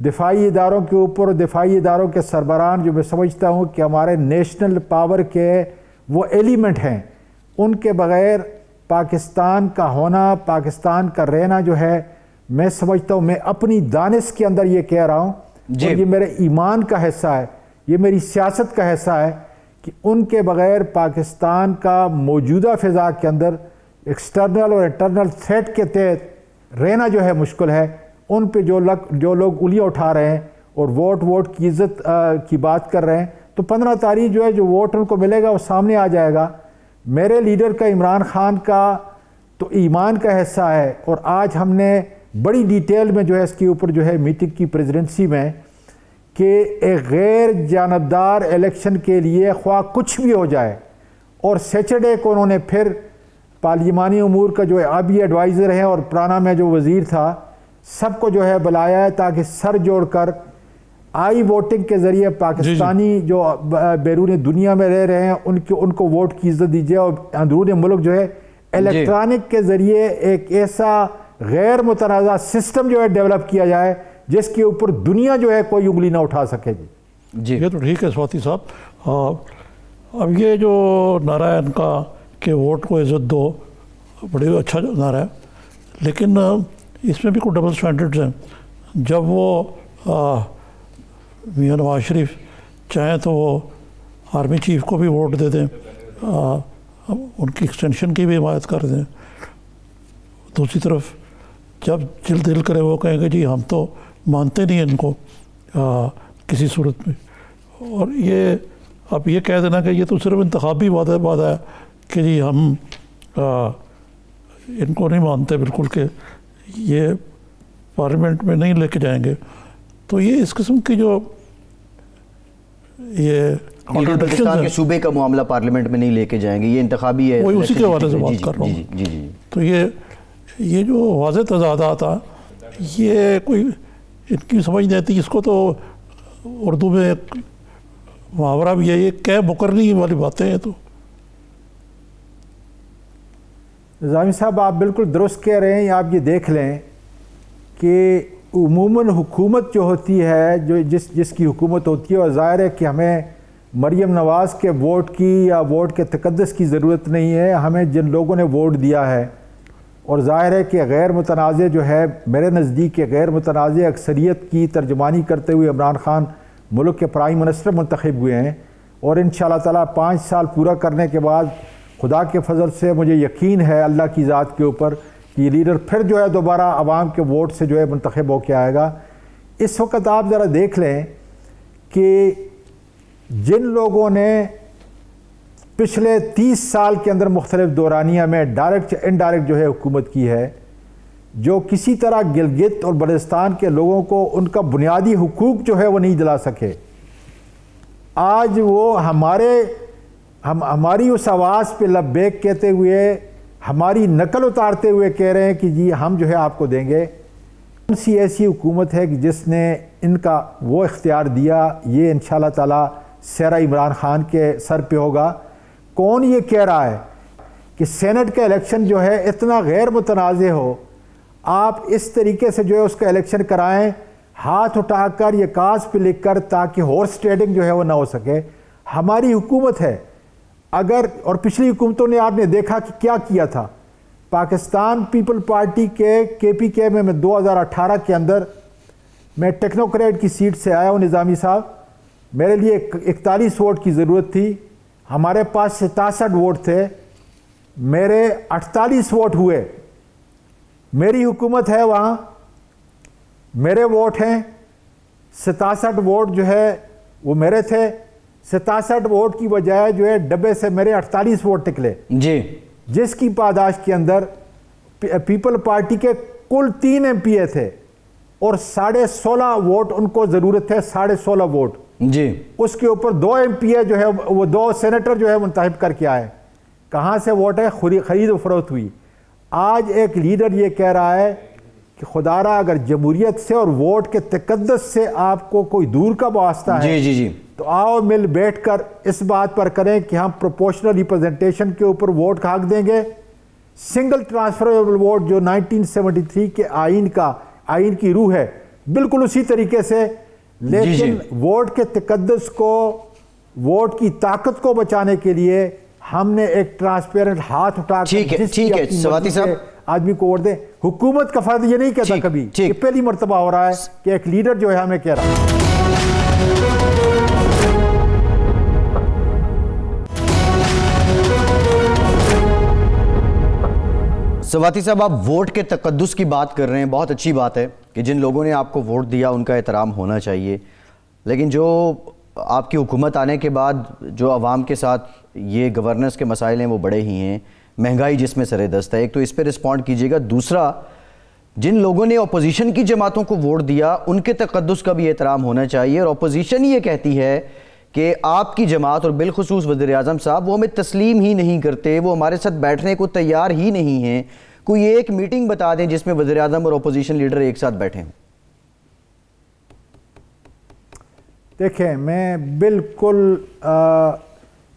دفاعی اداروں کے اوپر اور دفاعی اداروں کے سربراہان جو میں سمجھتا ہوں کہ ہمارے نیشنل پاور کے وہ ایلیمنٹ ہیں، ان کے بغیر پاکستان کا ہونا، پاکستان کا رہنا جو ہے، میں سمجھتا ہوں، میں اپنی دانش کے اندر یہ کہہ رہا ہوں اور یہ میرے ایمان کا حصہ ہے، یہ میری سیاست کا حصہ ہے کہ ان کے بغیر پاکستان کا موجودہ فضا کے اندر ایکسٹرنل اور انٹرنل تھریٹ کے تحت رہنا جو ہے مشکل ہے۔ ان پہ جو لوگ انگلیاں اٹھا رہے ہیں اور ووٹ کی عزت کی بات کر رہے ہیں، تو 15 تاریخ جو ہے جو ووٹ ان کو ملے گا وہ سامنے آ جائے گا۔ میرے لیڈر کا، عمران خان کا تو ایمان کا حصہ ہے، اور آج ہم نے بڑی ڈیٹیل میں جو ہے اس کے اوپر جو ہے میٹنگ کی پریزیڈنسی میں کہ ایک غیر جانبدار الیکشن کے لیے خواہ کچھ بھی ہو جائے، اور سیچرڈے کو انہوں نے پھر پارلیمانی امور کا جو ہے ابھی ایڈوائزر ہیں اور پرانا میں جو وزیر تھا، سب کو جو ہے بلایا ہے تاکہ سر جوڑ کر آئی ووٹنگ کے ذریعے پاکستانی جو بیرون دنیا میں رہ رہے ہیں ان کو ووٹ کی عزت دیجیے، اور اندرون ملک جو ہے الیکٹرانک کے ذریعے ایک ایسا غیر متنازع سسٹم جو ہے ڈیولپ کیا جائے جس کے اوپر دنیا جو ہے کوئی انگلی نہ اٹھا سکے۔ جی یہ تو ٹھیک ہے سواتی صاحب، اب یہ جو نعرہ ان کا کہ ووٹ کو عزت دو، بڑے اچھا نعرہ ہے، لیکن اس میں بھی کوئی ڈبل سٹینڈرڈز ہیں۔ جب وہ میاں نواز شریف چاہیں تو وہ آرمی چیف کو بھی ووٹ دے دیں، ان کی ایکسٹینشن کی بھی حمایت کر دیں، دوسری طرف جب دل کرے وہ کہیں گے جی ہم تو مانتے نہیں ان کو کسی صورت میں، اور یہ اب یہ کہہ دینا کہ یہ تو صرف انتخابی وعدہ ہے کہ جی ہم ان کو نہیں مانتے بالکل کہ یہ پارلیمنٹ میں نہیں لے کے جائیں گے، تو یہ اس قسم کی جو یہ پاکستان کے صوبے کا معاملہ پارلیمنٹ میں نہیں لے کے جائیں گے، یہ انتخابی ہے، وہی اسی کے حوالے سے بات کر رہا ہوں۔ تو یہ جو واضح تضادات یہ کوئی ان کی سمجھ نہیں آتی، اس کو تو اردو میں ایک محاورہ بھی ہے، یہ کہ مقرری والی باتیں ہیں۔ تو نظامی صاحب آپ بالکل درست کہہ رہے ہیں، آپ یہ دیکھ لیں کہ عموماً حکومت جو ہوتی ہے، جو جس کی حکومت ہوتی ہے، اور ظاہر ہے کہ ہمیں مریم نواز کے ووٹ کی یا ووٹ کے تقدس کی ضرورت نہیں ہے، ہمیں جن لوگوں نے ووٹ دیا ہے، اور ظاہر ہے کہ غیر متنازع جو ہے، میرے نزدیک کے غیر متنازع اکثریت کی ترجمانی کرتے ہوئے عمران خان ملک کے پرائم منسٹر منتخب ہوئے ہیں، اور انشاءاللہ تعالیٰ 5 سال پورا کرنے کے بعد خدا کے فضل سے مجھے یقین ہے اللہ کی ذات کے اوپر کہ یہ لیڈر پھر جو ہے دوبارہ عوام کے ووٹ سے جو ہے منتخب ہو کے آئے گا۔ اس وقت آپ ذرا دیکھ لیں کہ جن لوگوں نے پچھلے 30 سال کے اندر مختلف دورانیہ میں ڈائریکٹ انڈائریکٹ جو ہے حکومت کی ہے، جو کسی طرح گلگت اور بلتستان کے لوگوں کو ان کا بنیادی حقوق جو ہے وہ نہیں دلا سکے، آج وہ ہماری اس آواز پہ لبیک کہتے ہوئے، ہماری نقل اتارتے ہوئے کہہ رہے ہیں کہ جی ہم جو ہے آپ کو دیں گے۔ کون سی ایسی حکومت ہے کہ جس نے ان کا وہ اختیار دیا؟ یہ انشاءاللہ تعالیٰ سیرا عمران خان کے سر پہ ہوگا۔ کون یہ کہہ رہا ہے کہ سینٹ کا الیکشن جو ہے اتنا غیر متنازع ہو، آپ اس طریقے سے جو ہے اس کا الیکشن کرائیں، ہاتھ اٹھا کر یہ کاغذ پہ لکھ کر، تاکہ ہارس ٹریڈنگ جو ہے وہ نہ ہو سکے؟ ہماری حکومت ہے، اگر اور پچھلی حکومتوں نے آپ نے دیکھا کہ کیا کیا تھا۔ پاکستان پیپل پارٹی کے KPK میں 2018 کے اندر میں ٹیکنوکریٹ کی سیٹ سے آیا ہوں نظامی صاحب، میرے لیے 41 ووٹ کی ضرورت تھی، ہمارے پاس 67 ووٹ تھے، میرے 48 ووٹ ہوئے، میری حکومت ہے وہاں، میرے ووٹ ہیں، 67 ووٹ جو ہے وہ میرے تھے، 67 ووٹ کی بجائے جو ہے ڈبے سے میرے 48 ووٹ نکلے، جی، جس کی پاداش کے اندر پیپل پارٹی کے کل 3 MPA تھے اور 16.5 ووٹ ان کو ضرورت ہے، 16.5 ووٹ، جی، اس کے اوپر 2 MPA جو ہے وہ 2 سینیٹر جو ہے منتخب کر کے آئے۔ کہاں سے ووٹ ہے؟ خرید و فروخت ہوئی۔ آج ایک لیڈر یہ کہہ رہا ہے کہ خدا را اگر جمہوریت سے اور ووٹ کے تقدس سے آپ کو کوئی دور کا واسطہ ہے، جی جی جی، تو آؤ مل بیٹھ کر اس بات پر کریں کہ ہم پروپورشنل ریپرزنٹیشن کے اوپر ووٹ کا حق دیں گے، سنگل ٹرانسفریبل ووٹ جو 1973 کے آئین کی روح ہے، بالکل اسی طریقے سے، لیکن ووٹ کے تقدس کو، ووٹ کی طاقت کو بچانے کے لیے ہم نے ایک ٹرانسپیرنٹ ہاتھ اٹھا کر ٹھیک ہے سواتی صاحب آدمی کو ووٹ دیں. حکومت کا فرد یہ نہیں کہتا کبھی کہ پہلی مرتبہ ہو رہا ہے کہ ایک لیڈر جو ہے ہمیں کہہ رہا ہے. سواتی صاحب آپ ووٹ کے تقدس کی بات کر رہے ہیں، بہت اچھی بات ہے کہ جن لوگوں نے آپ کو ووٹ دیا ان کا احترام ہونا چاہیے، لیکن جو آپ کی حکومت آنے کے بعد جو عوام کے ساتھ یہ گورننس کے مسائل ہیں وہ بڑے ہی ہیں، مہنگائی جس میں سر دست ہے، ایک تو اس پہ رسپونڈ کیجیے گا. دوسرا، جن لوگوں نے اپوزیشن کی جماعتوں کو ووٹ دیا ان کے تقدس کا بھی احترام ہونا چاہیے، اور اپوزیشن یہ کہتی ہے کہ آپ کی جماعت اور بالخصوص وزیر اعظم صاحب وہ ہمیں تسلیم ہی نہیں کرتے، وہ ہمارے ساتھ بیٹھنے کو تیار ہی نہیں ہیں. کوئی ایک میٹنگ بتا دیں جس میں وزیر اعظم اور اپوزیشن لیڈر ایک ساتھ بیٹھیں. دیکھیں میں بالکل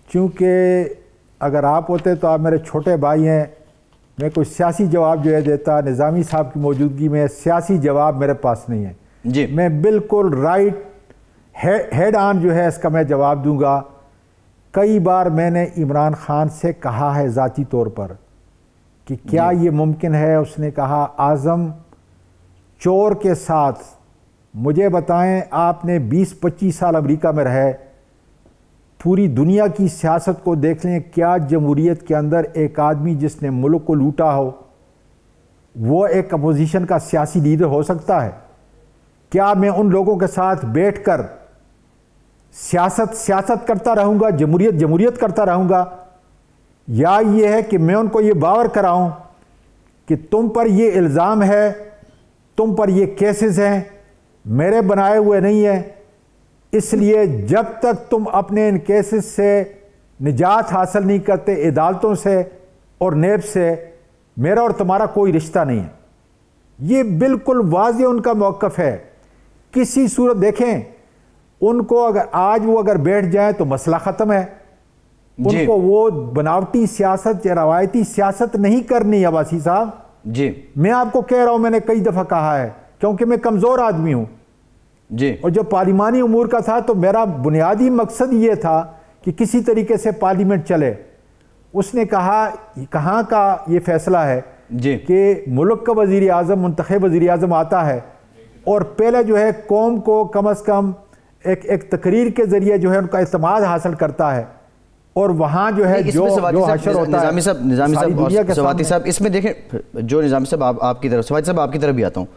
چونکہ اگر آپ ہوتے تو آپ میرے چھوٹے بھائی ہیں، میں کوئی سیاسی جواب جو ہے دیتا، نظامی صاحب کی موجودگی میں سیاسی جواب میرے پاس نہیں ہے. جی میں بالکل رائٹ ہیڈ آن جو ہے اس کا میں جواب دوں گا. کئی بار میں نے عمران خان سے کہا ہے ذاتی طور پر کہ کیا یہ ممکن ہے. اس نے کہا اعظم چور کے ساتھ مجھے بتائیں، آپ نے 20-25 سال امریکہ میں رہے، پوری دنیا کی سیاست کو دیکھ لیں، کیا جمہوریت کے اندر ایک آدمی جس نے ملک کو لوٹا ہو وہ ایک اپوزیشن کا سیاسی لیڈر ہو سکتا ہے؟ کیا میں ان لوگوں کے ساتھ بیٹھ کر سیاست کرتا رہوں گا، جمہوریت کرتا رہوں گا، یا یہ ہے کہ میں ان کو یہ باور کراؤں کہ تم پر یہ الزام ہے، تم پر یہ کیسز ہیں، میرے بنائے ہوئے نہیں ہیں، اس لیے جب تک تم اپنے ان کیسز سے نجات حاصل نہیں کرتے عدالتوں سے اور نیب سے، میرا اور تمہارا کوئی رشتہ نہیں ہے. یہ بالکل واضح ان کا موقف ہے. کسی صورت دیکھیں ان کو آج وہ اگر بیٹھ جائیں تو مسئلہ ختم ہے. ان کو وہ بناوٹی سیاست یا روایتی سیاست نہیں کرنی. عباسی صاحب جی میں آپ کو کہہ رہا ہوں، میں نے کئی دفعہ کہا ہے کیونکہ میں کمزور آدمی ہوں جی، اور جو پارلیمانی امور کا تھا تو میرا بنیادی مقصد یہ تھا کہ کسی طریقے سے پارلیمنٹ چلے. اس نے کہا کہاں کا یہ فیصلہ ہے جی کہ ملک کا وزیر اعظم، منتخب وزیر اعظم آتا ہے اور پہلے جو ہے قوم کو کم از کم ایک تقریر کے ذریعے جو ہے ان کا اعتماد حاصل کرتا ہے، اور وہاں جو ہے جو حشر ہوتا ہے. نظامی صاحب سواتی صاحب اس میں دیکھیں، جو نظامی صاحب آپ کی طرف، سواتی صاحب آپ کی طرف بھی آتا ہوں.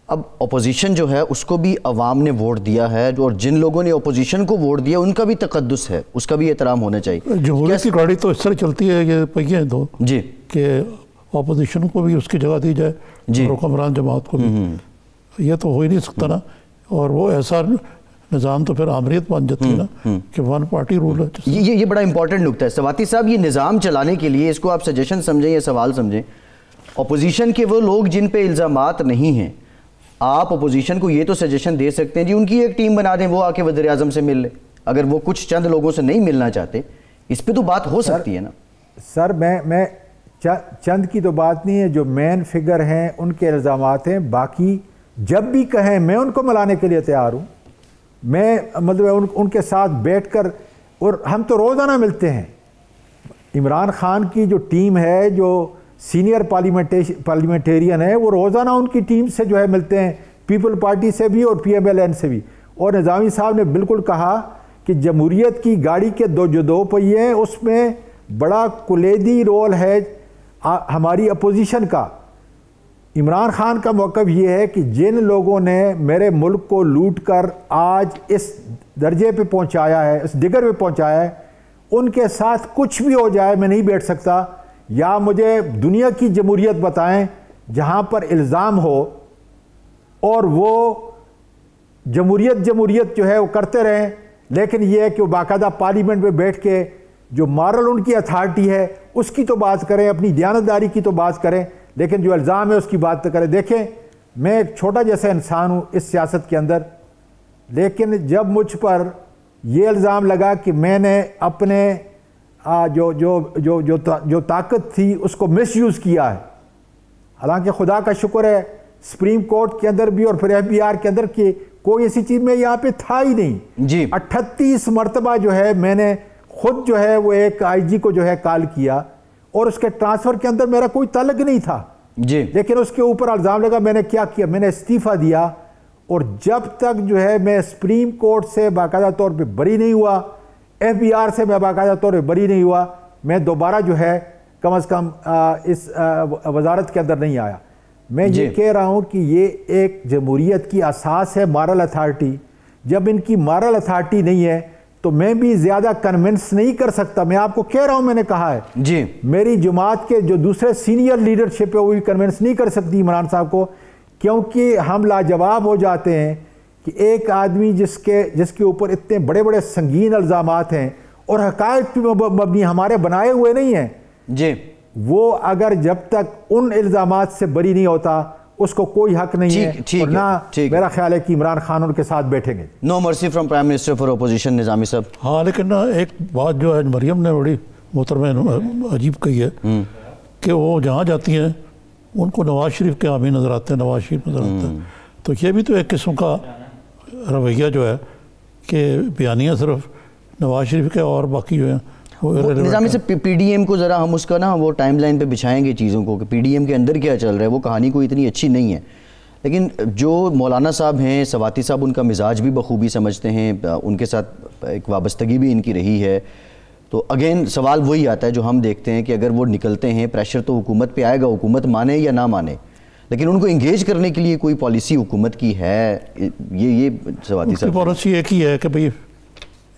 اب اپوزیشن جو ہے اس کو بھی عوام نے ووٹ دیا ہے، اور جن لوگوں نے اپوزیشن کو ووٹ دیا ان کا بھی تقدس ہے، اس کا بھی احترام ہونا چاہیے. جمہوریت کی گاڑی تو اس طرح چلتی ہے، یہ پہیے ہیں دو، جی کہ اپوزیشن کو بھی اس کی جگہ دی جائے جی، اور حکمران جماعت کو بھی. یہ تو ہو ہی نہیں سکتا نا. اور وہ ایسا نظام تو پھر آمریت بن جاتی ہے نا کہ ون پارٹی رول ہے. یہ بڑا امپورٹنٹ نکتہ ہے سواتی صاحب. یہ نظام چلانے کے لیے اس کو آپ سجیشن سمجھیں یا سوال سمجھیں، اپوزیشن کے وہ لوگ جن پہ الزامات نہیں ہیں، آپ اپوزیشن کو یہ تو سجیشن دے سکتے ہیں جی ان کی ایک ٹیم بنا دیں، وہ آ کے وزیر اعظم سے مل لے. اگر وہ کچھ چند لوگوں سے نہیں ملنا چاہتے، اس پہ تو بات ہو سکتی ہے نا. سر میں چند کی تو بات نہیں ہے، جو مین فگر ہیں ان کے الزامات ہیں. باقی جب بھی کہیں میں ان کو ملانے کے لیے تیار ہوں. میں مطلب ان کے ساتھ بیٹھ کر، اور ہم تو روزانہ ملتے ہیں. عمران خان کی جو ٹیم ہے، جو سینئر پارلیمنٹیرین ہے، وہ روزانہ ان کی ٹیم سے جو ہے ملتے ہیں، پیپل پارٹی سے بھی اور پی ایم ایل این سے بھی. اور نظامی صاحب نے بالکل کہا کہ جمہوریت کی گاڑی کے جو دو پہیے ہیں اس میں بڑا کلیدی رول ہے ہماری اپوزیشن کا. عمران خان کا موقف یہ ہے کہ جن لوگوں نے میرے ملک کو لوٹ کر آج اس درجے پہ پہنچایا ہے، اس ڈگر پہ پہنچایا ہے، ان کے ساتھ کچھ بھی ہو جائے میں نہیں بیٹھ سکتا. یا مجھے دنیا کی جمہوریت بتائیں جہاں پر الزام ہو اور وہ جمہوریت جو ہے وہ کرتے رہیں، لیکن یہ ہے کہ وہ باقاعدہ پارلیمنٹ میں بیٹھ کے جو مارل ان کی اتھارٹی ہے اس کی تو بات کریں، اپنی دیانتداری کی تو بات کریں، لیکن جو الزام ہے اس کی بات تو کریں. دیکھیں میں ایک چھوٹا جیسا انسان ہوں اس سیاست کے اندر، لیکن جب مجھ پر یہ الزام لگا کہ میں نے اپنے جو طاقت تھی اس کو مس یوز کیا ہے، حالانکہ خدا کا شکر ہے سپریم کورٹ کے اندر بھی اور پھر FBR کے اندر کہ کوئی ایسی چیز میں یہاں پہ تھا ہی نہیں جی 38 مرتبہ جو ہے میں نے خود جو ہے وہ ایک IG کو جو ہے کال کیا اور اس کے ٹرانسفر کے اندر میرا کوئی تعلق نہیں تھا جی لیکن اس کے اوپر الزام لگا. میں نے کیا کیا, میں نے استعفیٰ دیا اور جب تک جو ہے میں سپریم کورٹ سے باقاعدہ طور پہ بری نہیں ہوا, FBR سے میں باقاعدہ طور پہ بری نہیں ہوا, میں دوبارہ جو ہے کم از کم اس وزارت کے اندر نہیں آیا. میں یہ کہہ رہا ہوں کہ یہ ایک جمہوریت کی اساس ہے مارل اتھارٹی. جب ان کی مارل اتھارٹی نہیں ہے تو میں بھی زیادہ کنونس نہیں کر سکتا. میں آپ کو کہہ رہا ہوں, میں نے کہا ہے جی میری جماعت کے جو دوسرے سینئر لیڈرشپ ہے وہ بھی کنونس نہیں کر سکتی عمران صاحب کو, کیونکہ ہم لاجواب ہو جاتے ہیں کہ ایک آدمی جس کے اوپر اتنے بڑے بڑے سنگین الزامات ہیں اور حقائق پہ مبنی ہمارے بنائے ہوئے نہیں ہیں جی, وہ اگر جب تک ان الزامات سے بری نہیں ہوتا اس کو کوئی حق نہیں ہے اور نہ میرا خیال ہے کہ عمران خان ان کے ساتھ بیٹھیں گے. No mercy from prime minister for opposition. Nizami صاحب ہاں لیکن ایک بات جو ہے مریم نے بڑی محترمہ عجیب کہی ہے کہ وہ جہاں جاتی ہیں ان کو نواز شریف کے حامی نظر آتے ہیں, نواز شریف نظر آتا ہے. تو یہ بھی تو ایک قسم کا رویہ جو ہے کہ بیانیہ صرف نواز شریف کے اور باقی جو ہیں. نظامی سے پی ڈی ایم کو ذرا ہم اس کا نا وہ ٹائم لائن پہ بچھائیں گے چیزوں کو کہ پی ڈی ایم کے اندر کیا چل رہا ہے. وہ کہانی کوئی اتنی اچھی نہیں ہے, لیکن جو مولانا صاحب ہیں, سواتی صاحب ان کا مزاج بھی بخوبی سمجھتے ہیں, ان کے ساتھ ایک وابستگی بھی ان کی رہی ہے. تو اگین سوال وہی آتا ہے جو ہم دیکھتے ہیں کہ اگر وہ نکلتے ہیں پریشر تو حکومت پہ آئے گا, حکومت مانے یا نہ مانے, لیکن ان کو انگیج کرنے کے لیے کوئی پالیسی حکومت کی ہے؟ یہ سواتی صاحب پالیسی ایک ہی ہے کہ بھئی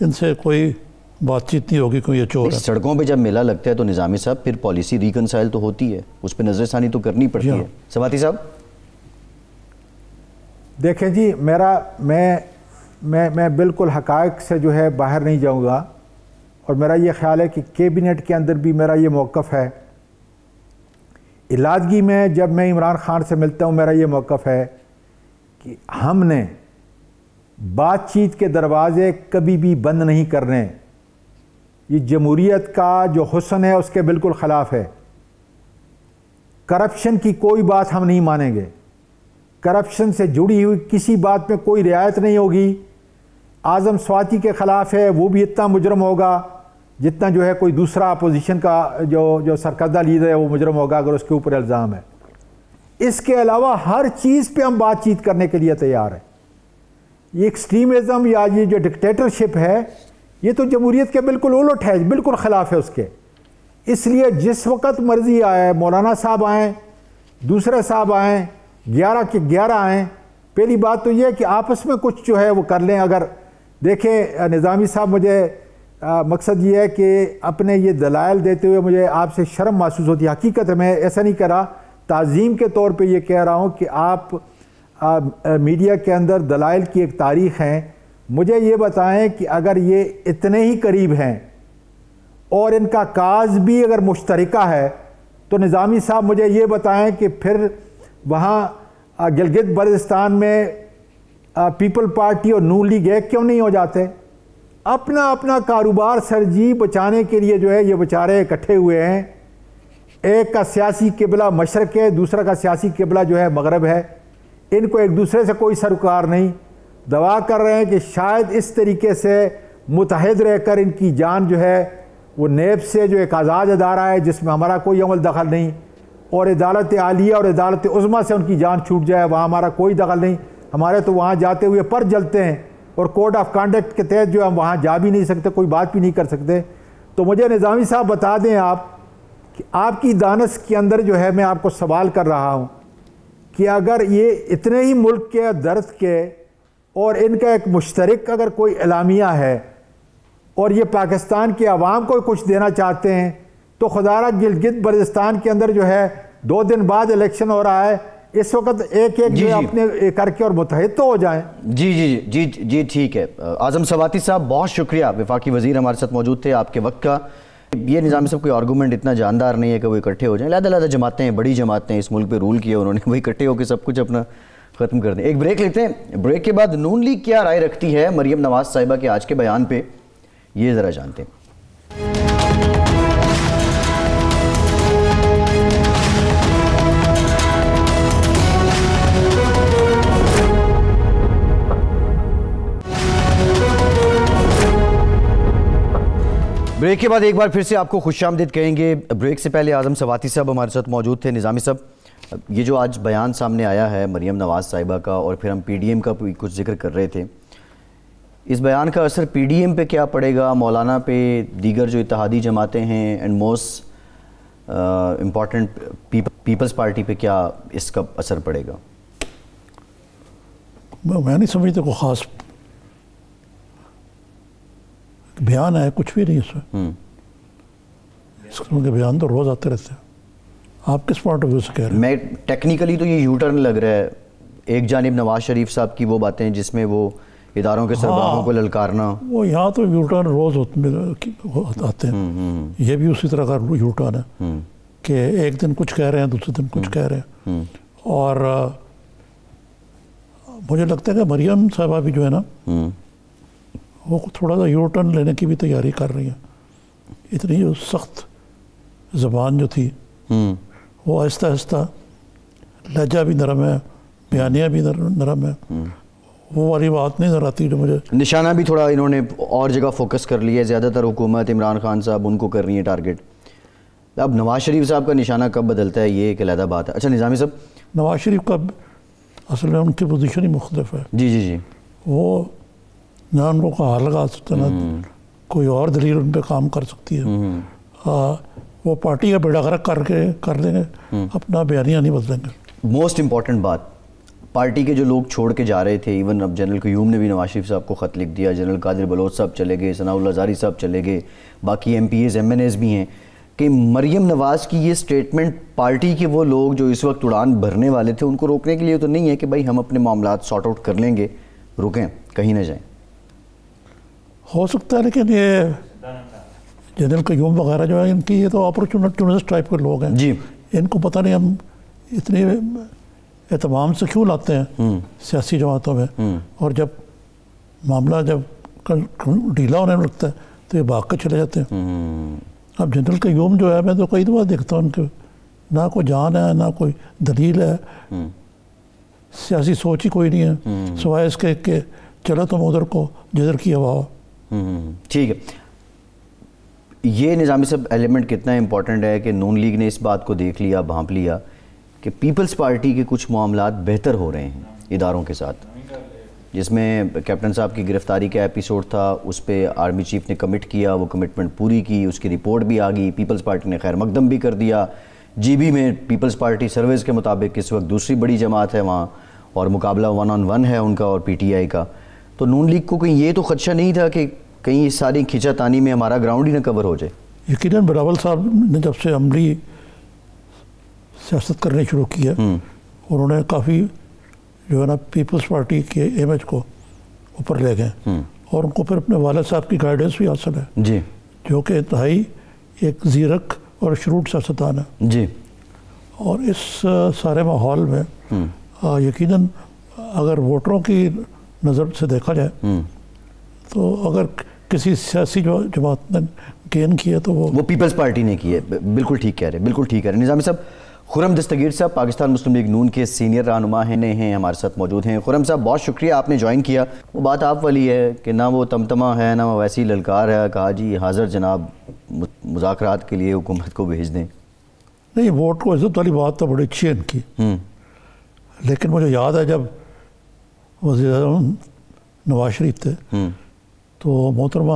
ان سے کوئی بات چیت نہیں ہوگی, کوئی چور ہے. سڑکوں پہ جب میلہ لگتا ہے تو نظامی صاحب پھر پالیسی ریکنسائل تو ہوتی ہے, اس پہ نظر ثانی تو کرنی پڑتی ہے. سواتی صاحب دیکھیں جی, میں بالکل حقائق سے جو ہے باہر نہیں جاؤں گا اور میرا یہ خیال ہے کہ کیبنٹ کے اندر بھی میرا یہ موقف ہے. علادگی میں جب میں عمران خان سے ملتا ہوں میرا یہ موقف ہے کہ ہم نے بات چیت کے دروازے کبھی بھی بند نہیں کرنے. یہ جمہوریت کا جو حسن ہے اس کے بالکل خلاف ہے. کرپشن کی کوئی بات ہم نہیں مانیں گے, کرپشن سے جڑی ہوئی کسی بات میں کوئی رعایت نہیں ہوگی. اعظم سواتی کے خلاف ہے, وہ بھی اتنا مجرم ہوگا جتنا جو ہے کوئی دوسرا اپوزیشن کا جو سرکردہ لیڈر ہے وہ مجرم ہوگا اگر اس کے اوپر الزام ہے. اس کے علاوہ ہر چیز پہ ہم بات چیت کرنے کے لیے تیار ہیں. یہ ایکسٹریمزم یا یہ جو ڈکٹیٹرشپ ہے یہ تو جمہوریت کے بالکل الٹ ہے, بالکل خلاف ہے اس کے. اس لیے جس وقت مرضی آئے, مولانا صاحب آئیں, دوسرے صاحب آئیں, 11 کے 11 آئیں, پہلی بات تو یہ کہ آپس میں کچھ جو ہے وہ کر لیں. اگر دیکھیں نظامی صاحب, مجھے مقصد یہ ہے کہ اپنے یہ دلائل دیتے ہوئے مجھے آپ سے شرم محسوس ہوتی ہے. حقیقت ہے, میں ایسا نہیں کر رہا, تعظیم کے طور پہ یہ کہہ رہا ہوں کہ آپ میڈیا کے اندر دلائل کی ایک تاریخ ہیں. مجھے یہ بتائیں کہ اگر یہ اتنے ہی قریب ہیں اور ان کا کاز بھی اگر مشترکہ ہے تو نظامی صاحب مجھے یہ بتائیں کہ پھر وہاں گلگت بلتستان میں پیپل پارٹی اور نون لیگ ایک کیوں نہیں ہو جاتے؟ اپنا کاروبار سرجی بچانے کے لیے جو ہے یہ بیچارے اکٹھے ہوئے ہیں. ایک کا سیاسی قبلہ مشرق ہے, دوسرا کا سیاسی قبلہ جو ہے مغرب ہے. ان کو ایک دوسرے سے کوئی سروکار نہیں. دعا کر رہے ہیں کہ شاید اس طریقے سے متحد رہ کر ان کی جان جو ہے وہ نیب سے جو ایک آزاد ادارہ ہے جس میں ہمارا کوئی عمل دخل نہیں, اور عدالت عالیہ اور عدالت عظمیٰ سے ان کی جان چھوٹ جائے, وہاں ہمارا کوئی دخل نہیں. ہمارے تو وہاں جاتے ہوئے پر جلتے ہیں اور کوڈ آف کانڈکٹ کے تحت جو ہم وہاں جا بھی نہیں سکتے, کوئی بات بھی نہیں کر سکتے. تو مجھے نظامی صاحب بتا دیں آپ کہ آپ کی دانش کے اندر جو ہے میں آپ کو سوال کر رہا ہوں کہ اگر یہ اتنے ہی ملک کے درد کے اور ان کا ایک مشترک اگر کوئی اعلامیہ ہے اور یہ پاکستان کے عوام کو کچھ دینا چاہتے ہیں تو خدا را گلگت بلتستان کے اندر جو ہے 2 دن بعد الیکشن ہو رہا ہے, اس وقت ایک جو اپنے کر کے اور متحد تو ہو جائیں. جی ٹھیک ہے. اعظم سواتی صاحب بہت شکریہ, وفاقی وزیر ہمارے ساتھ موجود تھے آپ کے وقت کا. یہ نظامی صاحب کوئی آرگومنٹ اتنا جاندار نہیں ہے کہ وہ اکٹھے ہو جائیں. علیحدہ جماعتیں ہیں, بڑی جماعتیں اس ملک پہ رول کیا انہوں نے, وہی اکٹھے ہو کے سب کچھ اپنا ختم کر دیں. ایک بریک لیتے ہیں, بریک کے بعد نون لیگ کیا رائے رکھتی ہے مریم نواز صاحبہ کے آج کے بیان پہ, یہ ذرا جانتے ہیں. بریک کے بعد ایک بار پھر سے آپ کو خوش آمدید کہیں گے. بریک سے پہلے اعظم سواتی صاحب ہمارے ساتھ موجود تھے. نظامی صاحب, یہ جو آج بیان سامنے آیا ہے مریم نواز صاحبہ کا, اور پھر ہم پی ڈی ایم کا کچھ ذکر کر رہے تھے, اس بیان کا اثر پی ڈی ایم پہ کیا پڑے گا, مولانا پہ, دیگر جو اتحادی جماعتیں ہیں, and most important Peoples Party پہ کیا اس کا اثر پڑے گا؟ میں نہیں سمجھتا کوئی خاص بیان ہے, کچھ بھی نہیں اس میں. اس قسم کے بیان تو روز آتے رہتے ہیں. آپ کس پوائنٹ آف ویو سے کہہ رہے ہیں؟ میں ٹیکنیکلی تو یہ یو ٹرن لگ رہا ہے. ایک جانب نواز شریف صاحب کی وہ باتیں جس میں وہ اداروں کے سربراہوں کو للکارنا, وہ یہاں تو یو ٹرن روز آتے ہیں. یہ بھی اسی طرح کا یو ٹرن ہے کہ ایک دن کچھ کہہ رہے ہیں, دوسرے دن کچھ کہہ رہے ہیں. اور مجھے لگتا ہے کہ مریم صاحبہ بھی جو ہے نا, وہ تھوڑا سا یو ٹرن لینے کی بھی تیاری کر رہی ہیں. اتنی جو سخت زبان جو تھی وہ آہستہ آہستہ, لہجہ بھی نرم ہے, بیانیہ بھی نرم ہے, وہ والی بات نہیں نظر آتی جو مجھے. نشانہ بھی تھوڑا انہوں نے اور جگہ فوکس کر لیا ہے. زیادہ تر حکومت عمران خان صاحب ان کو کر رہی ہے ٹارگٹ. اب نواز شریف صاحب کا نشانہ کب بدلتا ہے یہ ایک علیحدہ بات ہے. اچھا نظامی صاحب, نواز شریف کا اصل میں ان کی پوزیشن ہی مختلف ہے. جی وہ نہ ان کو کہا لگا سکتے, نہ کوئی اور دلیل ان پہ کام کر سکتی ہے. وہ پارٹی کا بیڑا غرق کر دیں گے, اپنا بیانیہ نہیں بدلیں گے. موسٹ امپورٹنٹ بات, پارٹی کے جو لوگ چھوڑ کے جا رہے تھے, ایون اب جنرل قیوم نے بھی نواز شریف صاحب کو خط لکھ دیا, جنرل قادر بلوچ صاحب چلے گئے, ثناء اللہ زاری صاحب چلے گئے, باقی M P A's M N A's بھی ہیں, کہ مریم نواز کی یہ سٹیٹمنٹ پارٹی کے وہ لوگ جو اس وقت اڑان بھرنے والے تھے ان کو روکنے کے لیے تو نہیں ہے کہ بھائی ہم اپنے معاملات سارٹ آؤٹ کر لیں گے, رکیں, کہیں نہ جائیں. ہو سکتا ہے, لیکن یہ جنرل قیوم وغیرہ جو ہے ان کی یہ تو اپورچونسٹ ٹائپ کے لوگ ہیں. جی, ان کو پتہ نہیں ہم اتنے اہتمام سے کیوں لاتے ہیں سیاسی جماعتوں میں, اور جب معاملہ جب ڈھیلا ہونے لگتا ہے تو یہ بھاگ کے چلے جاتے ہیں. اب جنرل قیوم جو ہے, میں تو کئی دفعہ دیکھتا ہوں ان کے نہ کوئی جان ہے نہ کوئی دلیل ہے, سیاسی سوچ ہی کوئی نہیں ہے سوائے اس کے کہ چلو تم ادھر کو جدھر کی ہوا. ٹھیک ہے. یہ نظامی صاحب ایلیمنٹ کتنا امپورٹنٹ ہے کہ نون لیگ نے اس بات کو دیکھ لیا, بھانپ لیا کہ پیپلز پارٹی کے کچھ معاملات بہتر ہو رہے ہیں اداروں کے ساتھ, جس میں کیپٹن صاحب کی گرفتاری کا ایپیسوڈ تھا, اس پہ آرمی چیف نے کمٹ کیا, وہ کمٹمنٹ پوری کی, اس کی رپورٹ بھی آ گئی, پیپلز پارٹی نے خیر مقدم بھی کر دیا. جی بی میں پیپلز پارٹی سرویز کے مطابق اس وقت دوسری بڑی جماعت ہے وہاں, اور مقابلہ 1 on 1 ہے ان کا اور پی ٹی آئی کا. تو نون لیگ کو کہیں یہ تو خدشہ نہیں تھا کہ کہیں اس ساری کھینچا تانی میں ہمارا گراؤنڈ ہی نہ کور ہو جائے؟ یقیناً بلاول صاحب نے جب سے عملی سیاست کرنے شروع کی ہے, انہوں نے کافی جو ہے نا پیپلز پارٹی کے امیج کو اوپر لے گئے, اور ان کو پھر اپنے والد صاحب کی گائیڈنس بھی حاصل ہے, جی, جو کہ انتہائی ایک زیرک اور شروٹ سیاستدان ہے. جی, اور اس سارے ماحول میں یقیناً اگر ووٹروں کی نظر سے دیکھا جائے تو اگر کسی سیاسی جماعت نے گین کیا تو وہ پیپلز پارٹی نے کی ہے. بالکل ٹھیک کہہ رہے, بالکل ٹھیک کہہ رہے. نظامی صاحب, خرم دستگیر صاحب پاکستان مسلم لیگ نون کے سینئر رہنما ہیں ہمارے ساتھ موجود ہیں. خرم صاحب بہت شکریہ, آپ نے جوائن کیا. وہ بات آپ والی ہے کہ نہ وہ تمتمہ ہے نہ وہ ویسی للکار ہے, کہا جی حاضر جناب مذاکرات کے لیے حکومت کو بھیج دیں. نہیں, ووٹ کو عزت والی بات تو بڑی اچھی ہے ان کی, لیکن مجھے یاد ہے جب وزیر اعظم نواز شریف تھے تو محترمہ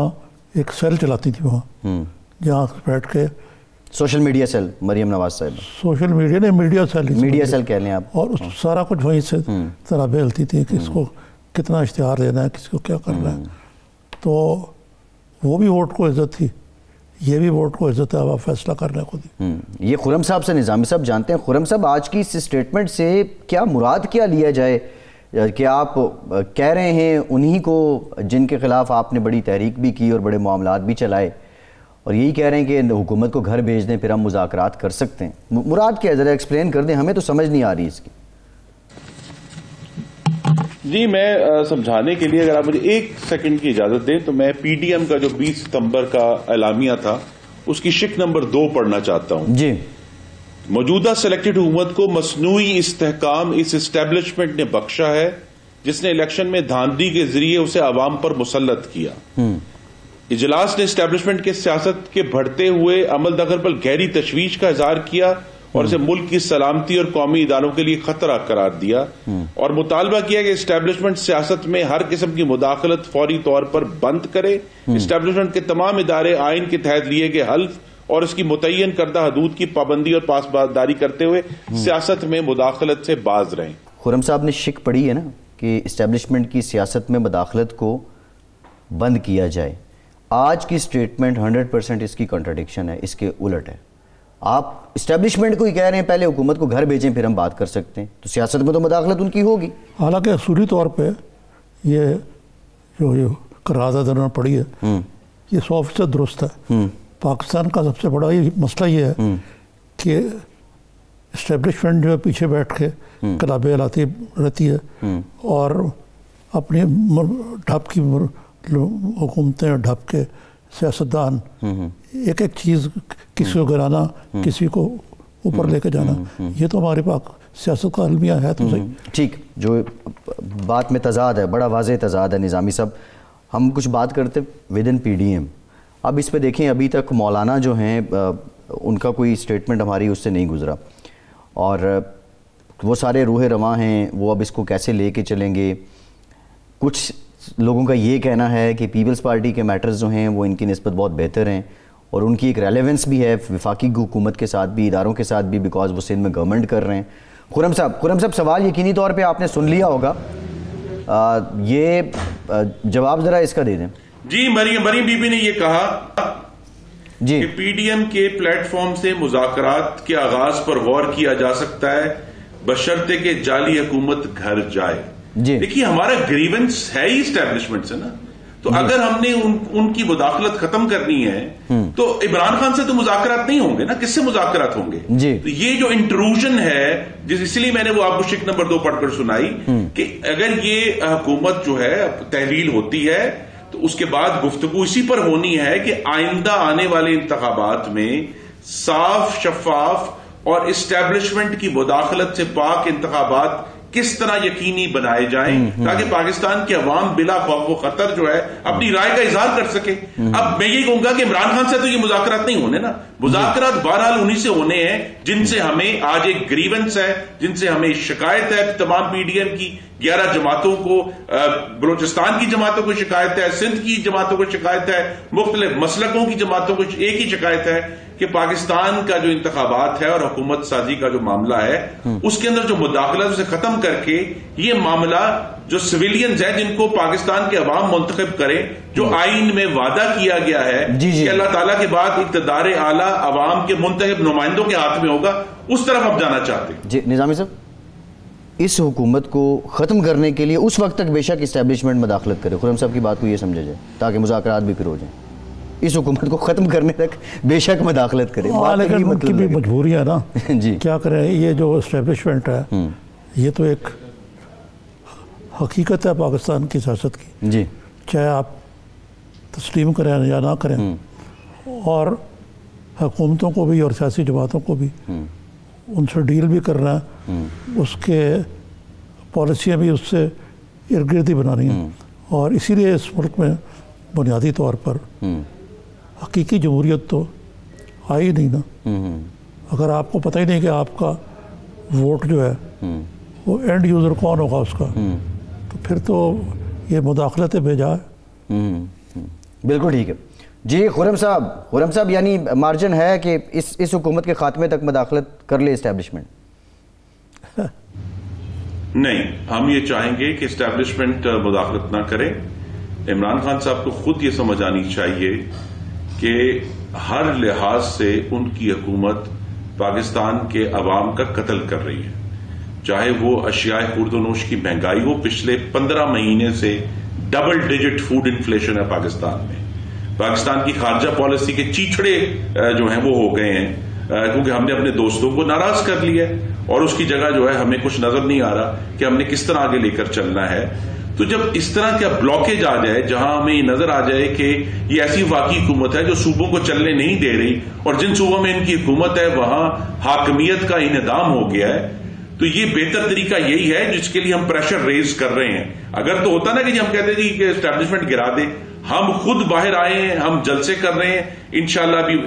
ایک سیل چلاتی تھی وہاں, جہاں بیٹھ کے social media cell, Maryam Nawaz صاحب سوشل میڈیا نے میڈیا سیل کہہ لیں آپ, اور سارا کچھ وہیں سے طرح بھیلتی تھی کہ اس کو کتنا اشتہار دینا ہے, کسی کو کیا کرنا ہے. تو وہ بھی ووٹ کو عزت تھی, یہ بھی ووٹ کو عزت ہے, اب فیصلہ کرنے کو دی. یہ خرم صاحب سے نظامی صاحب جانتے ہیں. خرم صاحب, آج کی اس اسٹیٹمنٹ سے کیا مراد کیا لیا جائے کہ آپ کہہ رہے ہیں انہی کو جن کے خلاف آپ نے بڑی تحریک بھی کی اور بڑے معاملات بھی چلائے, اور یہی کہہ رہے ہیں کہ حکومت کو گھر بھیج دیں پھر ہم مذاکرات کر سکتے ہیں. مراد کیا ہے, ذرا ایکسپلین کر دیں, ہمیں تو سمجھ نہیں آ رہی اس کی. جی, میں سمجھانے کے لیے اگر آپ مجھے 1 سیکنڈ کی اجازت دیں تو میں پی ڈی ایم کا جو 20 ستمبر کا اعلامیہ تھا اس کی شق نمبر 2 پڑھنا چاہتا ہوں. جی. موجودہ سلیکٹڈ حکومت کو مصنوعی استحکام اس اسٹیبلشمنٹ نے بخشا ہے جس نے الیکشن میں دھاندلی کے ذریعے اسے عوام پر مسلط کیا. اجلاس نے اسٹیبلشمنٹ کے سیاست کے بڑھتے ہوئے عمل دخل پر گہری تشویش کا اظہار کیا اور اسے ملک کی سلامتی اور قومی اداروں کے لیے خطرہ قرار دیا اور مطالبہ کیا کہ اسٹیبلشمنٹ سیاست میں ہر قسم کی مداخلت فوری طور پر بند کرے. اسٹیبلشمنٹ کے تمام ادارے آئین کے تحت لیے گئے حلف اور اس کی متعین کردہ حدود کی پابندی اور پاسداری کرتے ہوئے سیاست میں مداخلت سے باز رہیں. خرم صاحب نے شک پڑی ہے نا کہ اسٹیبلشمنٹ کی سیاست میں مداخلت کو بند کیا جائے. آج کی سٹیٹمنٹ 100% اس کی کنٹراڈکشن ہے, اس کے الٹ ہے. آپ اسٹیبلشمنٹ کو ہی کہہ رہے ہیں پہلے حکومت کو گھر بھیجیں پھر ہم بات کر سکتے ہیں, تو سیاست میں تو مداخلت ان کی ہوگی. حالانکہ اصولی طور پہ یہ جو قرارداد انہوں نے پڑھی ہے یہ 100% درست ہے. پاکستان کا سب سے بڑا یہ مسئلہ یہ ہے کہ اسٹیبلشمنٹ جو ہے پیچھے بیٹھ کے کلابیں لاتی رہتی ہے اور اپنی ڈھپ کی حکومتیں اور ڈھپ کے سیاستدان ایک ایک چیز کسی کو گرانا کسی کو اوپر لے کے جانا, یہ تو ہمارے پاس سیاست کا المیہ ہے. تو صحیح ٹھیک, جو بات میں تضاد ہے, بڑا واضح تضاد ہے نظامی صاحب. ہم کچھ بات کرتے within P D M. اب اس پہ دیکھیں ابھی تک مولانا جو ہیں ان کا کوئی سٹیٹمنٹ ہماری اس سے نہیں گزرا اور وہ سارے روح رواں ہیں, وہ اب اس کو کیسے لے کے چلیں گے. کچھ لوگوں کا یہ کہنا ہے کہ پیپلز پارٹی کے میٹرز جو ہیں وہ ان کی نسبت بہت بہتر ہیں اور ان کی ایک ریلیونس بھی ہے وفاقی حکومت کے ساتھ بھی, اداروں کے ساتھ بھی, بیکاز وہ سندھ میں گورنمنٹ کر رہے ہیں. خرم صاحب سوال یقینی طور پہ آپ نے سن لیا ہوگا, یہ جواب ذرا اس کا دے دیں. جی, مریم بی بی نے یہ کہا کہ پی ڈی ایم کے پلیٹ فارم سے مذاکرات کے آغاز پر غور کیا جا سکتا ہے بشرطے کہ جعلی حکومت گھر جائے. دیکھیے ہمارا گریونس ہے ہی اسٹیبلشمنٹ سے نا, تو اگر ہم نے ان کی مداخلت ختم کرنی ہے تو عمران خان سے تو مذاکرات نہیں ہوں گے نا, کس سے مذاکرات ہوں گے؟ تو یہ جو انٹروژن ہے اس لیے میں نے وہ آپ کو شک نمبر 2 پڑھ کر سنائی کہ اگر یہ حکومت جو ہے تحلیل ہوتی ہے تو اس کے بعد گفتگو اسی پر ہونی ہے کہ آئندہ آنے والے انتخابات میں صاف شفاف اور اسٹیبلشمنٹ کی مداخلت سے پاک انتخابات کس طرح یقینی بنائے جائیں تاکہ پاکستان کے عوام بلا خوف و خطر جو ہے اپنی رائے کا اظہار کر سکے. اب میں یہ کہوں گا کہ عمران خان سے تو یہ مذاکرات نہیں ہونے نا, مذاکرات بہرحال انہی سے ہونے ہیں جن سے ہمیں آج ایک گریونس ہے, جن سے ہمیں شکایت ہے تمام پی ڈی ایم کی 11 جماعتوں کو, بلوچستان کی جماعتوں کو شکایت ہے, سندھ کی جماعتوں کو شکایت ہے, مختلف مسلکوں کی جماعتوں کو ایک ہی شکایت ہے کہ پاکستان کا جو انتخابات ہے اور حکومت سازی کا جو معاملہ ہے اس کے اندر جو مداخلت اسے ختم کر کے یہ معاملہ جو سویلینز ہیں جن کو پاکستان کے عوام منتخب کریں, جو آئین میں وعدہ کیا گیا ہے کہ اللہ تعالیٰ کے بعد اقتدار اعلیٰ عوام کے منتخب نمائندوں کے ہاتھ میں ہوگا, اس طرف ہم جانا چاہتے ہیں. جی نظامی صاحب, اس حکومت کو ختم کرنے کے لیے اس وقت تک بے شک اسٹیبلشمنٹ مداخلت کرے, خرم صاحب کی بات کو یہ سمجھا جائے تاکہ مذاکرات بھی پھر ہو جائیں, اس حکومت کو ختم کرنے تک بے شک مداخلت کرے. لیکن ان کی بھی مجبوری ہے نا, کیا کریں, یہ جو اسٹیبلشمنٹ ہے یہ تو ایک حقیقت ہے پاکستان کی سیاست کی, جی چاہے آپ تسلیم کریں یا نہ کریں, اور حکومتوں کو بھی اور سیاسی جماعتوں کو بھی ان سے ڈیل بھی کرنا ہے, اس کے پالیسیاں بھی اس سے ارد گرد ہی بنانی ہیں. اور اسی لیے اس ملک میں بنیادی طور پر حقیقی جمہوریت تو آئی نہیں نا. اگر آپ کو پتہ ہی نہیں کہ آپ کا ووٹ جو ہے وہ اینڈ یوزر کون ہوگا اس کا, تو پھر تو یہ مداخلت بھیجا ہے. بالکل ٹھیک ہے. جی خرم صاحب یعنی مارجن ہے کہ اس حکومت کے خاتمے تک مداخلت کر لے اسٹیبلشمنٹ؟ نہیں, ہم یہ چاہیں گے کہ اسٹیبلشمنٹ مداخلت نہ کرے. عمران خان صاحب کو خود یہ سمجھ آنی چاہیے کہ ہر لحاظ سے ان کی حکومت پاکستان کے عوام کا قتل کر رہی ہے, چاہے وہ اشیاء خورد و نوش کی مہنگائی ہو. پچھلے 15 مہینے سے ڈبل ڈیجٹ فوڈ انفلیشن ہے پاکستان میں. پاکستان کی خارجہ پالیسی کے چیچڑے جو ہیں وہ ہو گئے ہیں کیونکہ ہم نے اپنے دوستوں کو ناراض کر لیا اور اس کی جگہ جو ہے ہمیں کچھ نظر نہیں آ رہا کہ ہم نے کس طرح آگے لے کر چلنا ہے. تو جب اس طرح کا بلاکیج آ جائے جہاں ہمیں یہ نظر آ جائے کہ یہ ایسی واقعی حکومت ہے جو صوبوں کو چلنے نہیں دے رہی اور جن صوبوں میں ان کی حکومت ہے وہاں حاکمیت کا انہدام ہو گیا ہے, تو یہ بہتر طریقہ یہی ہے جس کے لیے ہم پریشر ریز کر رہے ہیں. اگر تو ہوتا نا کہ ہم کہتے ہیں کہ اسٹیبلشمنٹ گرا دے, ہم خود باہر آئے ہیں, ہم جلسے کر رہے ہیں. انشاءاللہ ابھی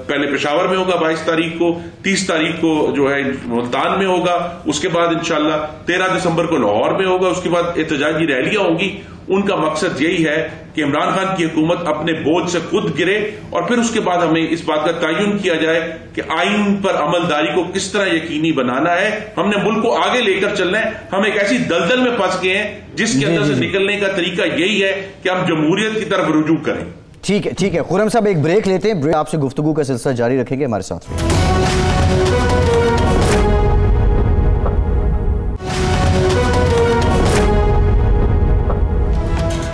پہلے پشاور میں ہوگا 22 تاریخ کو, 30 تاریخ کو جو ہے ملتان میں ہوگا, اس کے بعد انشاءاللہ 13 دسمبر کو لاہور میں ہوگا, اس کے بعد احتجاجی ریلیاں ہوں گی. ان کا مقصد یہی ہے کہ عمران خان کی حکومت اپنے بوجھ سے خود گرے, اور پھر اس کے بعد ہمیں اس بات کا تعین کیا جائے کہ آئین پر عملداری کو کس طرح یقینی بنانا ہے. ہم نے ملک کو آگے لے کر چلنا ہے. ہم ایک ایسی دلدل میں پھنس گئے ہیں جس کے اندر سے نکلنے کا طریقہ یہی ہے کہ ہم جمہوریت کی طرف رجوع کریں. ٹھیک ہے خرم صاحب, ایک بریک لیتے ہیں, آپ سے گفتگو کا سلسلہ جاری رکھیں گے, ہمارے ساتھ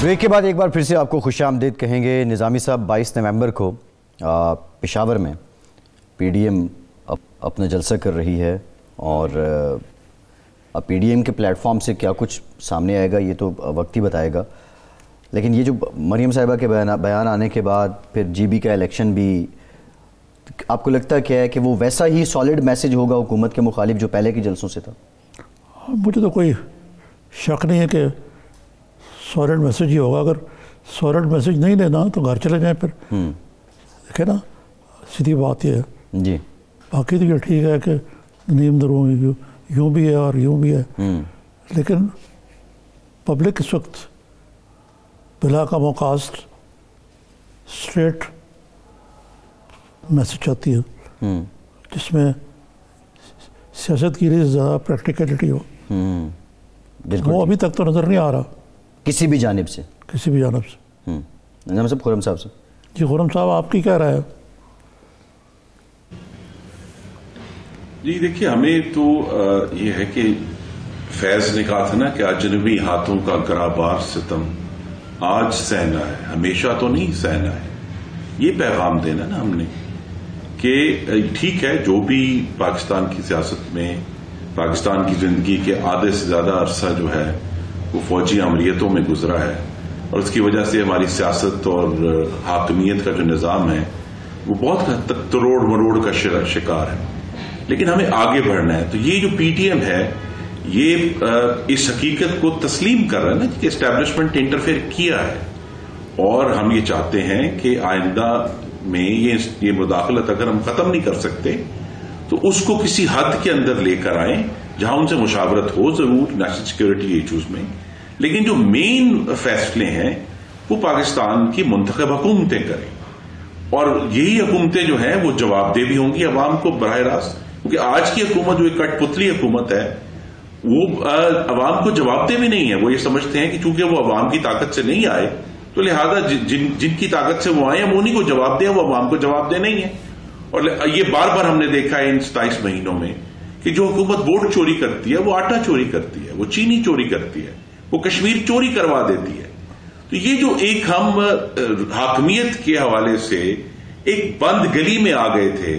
بریک کے بعد ایک بار پھر سے آپ کو خوش آمدید کہیں گے. نظامی صاحب 22 نومبر کو پشاور میں پی ڈی ایم اپنا جلسہ کر رہی ہے, اور اب پی ڈی ایم کے پلیٹ فارم سے کیا کچھ سامنے آئے گا یہ تو وقت ہی بتائے گا. لیکن یہ جو مریم صاحبہ کے بیان آنے کے بعد پھر جی بی کا الیکشن بھی, آپ کو لگتا کیا ہے کہ وہ ویسا ہی سالڈ میسج ہوگا حکومت کے مخالف جو پہلے کی جلسوں سے تھا؟ مجھے تو کوئی شک نہیں ہے کہ سالڈ میسج ہی ہوگا. اگر سالڈ میسج نہیں لینا تو گھر چلے جائیں پھر, دیکھیں نا, سیدھی بات یہ ہے. جی باقی تو یہ ٹھیک ہے کہ نیم دروں یوں بھی ہے اور یوں بھی ہے, لیکن پبلک اس وقت بلا کا موقاست اسٹریٹ میسج چاہتی ہے جس میں سیاست کی زیادہ پریکٹیکلٹی ہو. وہ ابھی تک تو نظر نہیں آ رہا کسی بھی جانب سے. نظام صاحب, خرم صاحب سے. جی خرم صاحب, آپ کی کیا رائے ہے؟ جی دیکھیے, ہمیں تو یہ ہے کہ فیض نے کہا تھا نا کہ اجنبی ہاتھوں کا گرابار ستم آج سہنا ہے, ہمیشہ تو نہیں سہنا ہے. یہ پیغام دینا نا ہم نے کہ ٹھیک ہے, جو بھی پاکستان کی سیاست میں پاکستان کی زندگی کے آدھے سے زیادہ عرصہ جو ہے وہ فوجی عملیتوں میں گزرا ہے, اور اس کی وجہ سے ہماری سیاست اور حاکمیت کا جو نظام ہے وہ بہت حد تک تروڑ مروڑ کا شکار ہے. لیکن ہمیں آگے بڑھنا ہے. تو یہ جو پی ٹی ایم ہے یہ اس حقیقت کو تسلیم کر رہا ہے نا کہ اسٹیبلشمنٹ انٹرفیئر کیا ہے, اور ہم یہ چاہتے ہیں کہ آئندہ میں یہ مداخلت اگر ہم ختم نہیں کر سکتے تو اس کو کسی حد کے اندر لے کر آئیں جہاں ان سے مشاورت ہو ضرور نیشنل سیکورٹی ایشوز میں, لیکن جو مین فیصلے ہیں وہ پاکستان کی منتخب حکومتیں کریں, اور یہی حکومتیں جو ہیں وہ جواب دہ بھی ہوں گی عوام کو براہ راست. کیونکہ آج کی حکومت جو ایک کٹ پتلی حکومت ہے وہ عوام کو جواب دہ بھی نہیں ہے. وہ یہ سمجھتے ہیں کہ چونکہ وہ عوام کی طاقت سے نہیں آئے تو لہذا جن کی طاقت سے وہ آئے ہیں وہ انہیں کو جواب دیں, وہ عوام کو جواب دہ نہیں ہے. اور یہ بار بار ہم نے دیکھا ہے ان 27 مہینوں میں کہ جو حکومت ووٹ چوری کرتی ہے وہ آٹا چوری کرتی ہے, وہ چینی چوری کرتی ہے, وہ کشمیر چوری کروا دیتی ہے. تو یہ جو ایک ہم حاکمیت کے حوالے سے ایک بند گلی میں آ گئے تھے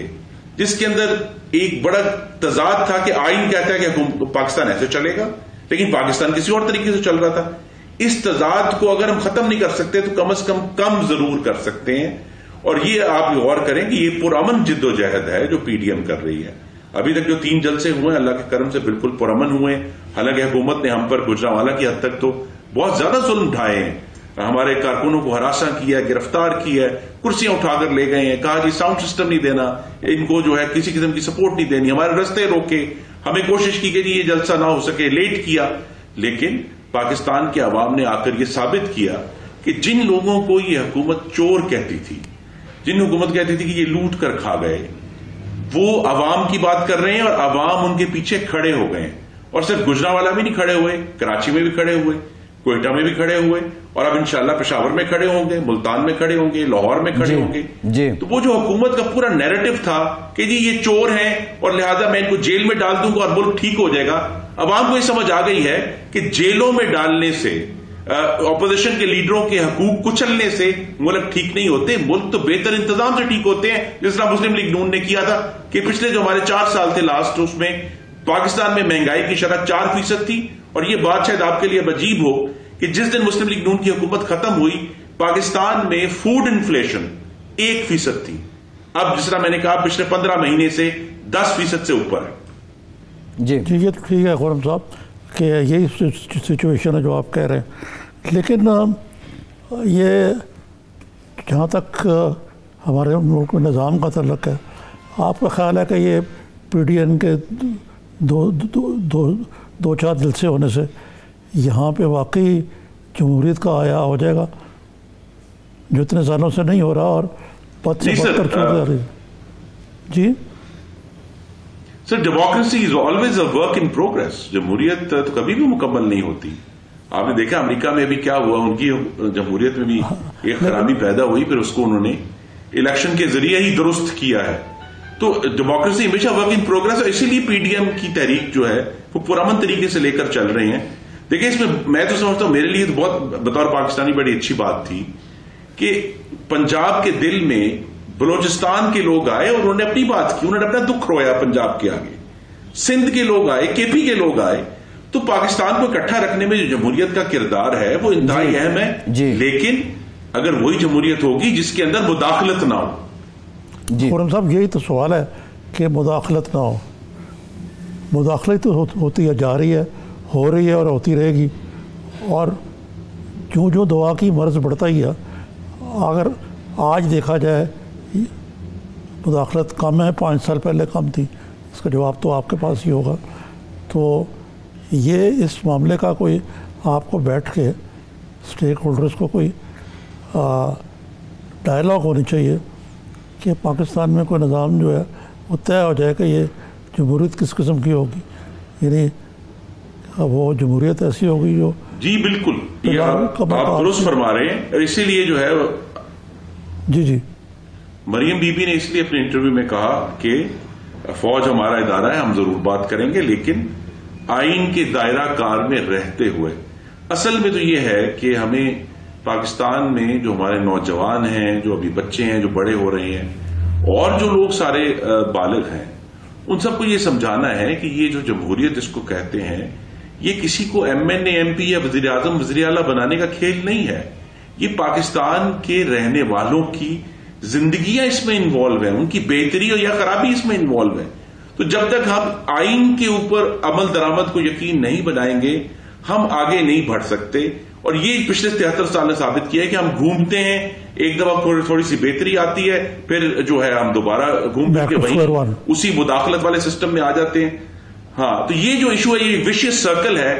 جس کے اندر ایک بڑا تضاد تھا کہ آئین کہتا ہے کہ پاکستان ایسے چلے گا لیکن پاکستان کسی اور طریقے سے چل رہا تھا. اس تضاد کو اگر ہم ختم نہیں کر سکتے تو کم از کم ضرور کر سکتے ہیں. اور یہ آپ غور کریں کہ یہ پرامن جد و جہد ہے جو پی ڈی ایم کر رہی ہے. ابھی تک جو 3 جلسے ہوئے ہیں اللہ کے کرم سے بالکل پرامن ہوئے, حالانکہ حکومت نے ہم پر گجرانوالہ کی حد تک تو بہت زیادہ ظلم اٹھائے ہیں, ہمارے کارکنوں کو ہراساں کیا, گرفتار کیا, کرسیاں اٹھا کر لے گئے ہیں, کہا جی ساؤنڈ سسٹم نہیں دینا, ان کو جو ہے کسی قسم کی سپورٹ نہیں دینی, ہمارے رستے روکے, ہمیں کوشش کی کہ جی یہ جلسہ نہ ہو سکے, لیٹ کیا. لیکن پاکستان کے عوام نے آ کر یہ ثابت کیا کہ جن لوگوں کو یہ حکومت چور کہتی تھی, جن حکومت کہتی تھی کہ یہ لوٹ کر کھا گئے, وہ عوام کی بات کر رہے ہیں اور عوام ان کے پیچھے کھڑے ہو گئے. اور صرف گجرانوالہ میں نہیں کھڑے ہوئے, کراچی میں بھی کھڑے ہوئے, کوئٹہ میں بھی کھڑے ہوئے, اور اب انشاءاللہ پشاور میں کھڑے ہوں گے, ملتان میں کھڑے ہوں گے, لاہور میں کھڑے ہوں گے. تو وہ جو حکومت کا پورا نیریٹو تھا کہ جی یہ چور ہیں اور لہذا میں ان کو جیل میں ڈال دوں گا اور ملک ٹھیک ہو جائے گا, عوام کو یہ سمجھ آ گئی ہے کہ جیلوں میں ڈالنے سے, اپوزیشن کے لیڈروں کے حقوق کچلنے سے ملک ٹھیک نہیں ہوتے. ملک تو بہتر انتظام سے ٹھیک ہوتے ہیں, جس طرح مسلم لیگ نون نے کیا تھا کہ پچھلے جو ہمارے 4 سال تھے لاسٹ, اس میں پاکستان میں مہنگائی کی شرح 4% تھی. اور یہ بات شاید آپ کے لیے عجیب ہو کہ جس دن مسلم لیگ نون کی حکومت ختم ہوئی پاکستان میں فوڈ انفلیشن 1% تھی. اب جس طرح میں نے کہا پچھلے 15 مہینے سے 10% سے اوپر ہے. جی یہ تو ٹھیک ہے خرم صاحب کہ یہی سچویشن ہے جو آپ کہہ رہے ہیں, لیکن یہ جہاں تک ہمارے ملک میں نظام کا تعلق ہے، آپ کا خیال ہے کہ یہ پی ڈی این کے دو چار جلسے ہونے سے یہاں پہ واقعی جمہوریت کا آیا ہو جائے گا، جو اتنے سالوں سے نہیں ہو رہا اور بد سے بدتر چل جا رہی ہے؟ جی sir, democracy is always a work in progress. جمہوریت تو کبھی بھی مکمل نہیں ہوتی. آپ نے دیکھا امریکہ میں ابھی کیا ہوا، ان کی جمہوریت میں بھی ایک خرابی پیدا ہوئی، پھر اس کو انہوں نے الیکشن کے ذریعے ہی درست کیا ہے. تو ڈیموکریسی ہمیشہ ورک ان پروگرس ہے، اسی لیے پی ڈی ایم کی تحریک جو ہے وہ پرامن طریقے سے لے کر چل رہے ہیں. دیکھیں اس میں تو سمجھتا ہوں میرے لیے تو بہت بطور پاکستانی بڑی اچھی بات تھی کہ پنجاب کے دل میں بلوچستان کے لوگ آئے اور انہوں نے اپنی بات کی، انہوں نے اپنا دکھ رویا پنجاب کے آگے. سندھ کے لوگ آئے، کے پی کے لوگ آئے. تو پاکستان کو اکٹھا رکھنے میں جو جمہوریت کا کردار ہے وہ انتہائی اہم ہے. لیکن اگر وہی جمہوریت ہوگی جس کے اندر مداخلت نہ ہو. خرم صاحب یہی تو سوال ہے کہ مداخلت نہ ہو. مداخلت تو ہوتی ہے، جا رہی ہے، ہو رہی ہے اور ہوتی رہے گی. اور جو دعا کی مرض بڑھتا ہی ہے. اگر آج دیکھا جائے مداخلت کم ہے، 5 سال پہلے کم تھی، اس کا جواب تو آپ کے پاس ہی ہوگا. تو یہ اس معاملے کا کوئی آپ کو بیٹھ کے اسٹیک ہولڈرز کو کوئی ڈائلاگ ہونی چاہیے کہ پاکستان میں کوئی نظام جو ہے وہ طے ہو جائے کہ یہ جمہوریت کس قسم کی ہوگی. یعنی وہ جمہوریت ایسی ہوگی جو جی بالکل آپ درست فرما رہے ہیں. اور اسی لیے جو ہے جی مریم بی بی نے اس لیے اپنے انٹرویو میں کہا کہ فوج ہمارا ادارہ ہے، ہم ضرور بات کریں گے لیکن آئین کے دائرہ کار میں رہتے ہوئے. اصل میں تو یہ ہے کہ ہمیں پاکستان میں جو ہمارے نوجوان ہیں، جو ابھی بچے ہیں، جو بڑے ہو رہے ہیں، اور جو لوگ سارے بالغ ہیں، ان سب کو یہ سمجھانا ہے کہ یہ جو جمہوریت اس کو کہتے ہیں یہ کسی کو ایم این اے، ایم پی یا وزیر اعظم، وزیر اعلیٰ بنانے کا کھیل نہیں ہے. یہ پاکستان کے رہنے والوں کی زندگیاں اس میں انوالو ہیں، ان کی بہتری یا خرابی اس میں انوالو ہے. تو جب تک ہم آئین کے اوپر عمل درآمد کو یقین نہیں بنائیں گے ہم آگے نہیں بڑھ سکتے. اور یہ پچھلے 73 سال نے ثابت کیا ہے کہ ہم گھومتے ہیں، ایک دفعہ تھوڑی سی بہتری آتی ہے، پھر جو ہے ہم دوبارہ گھوم پھر کے وہیں اسی مداخلت والے سسٹم میں آ جاتے ہیں. ہاں، تو یہ جو ایشو ہے یہ وشیس سرکل ہے.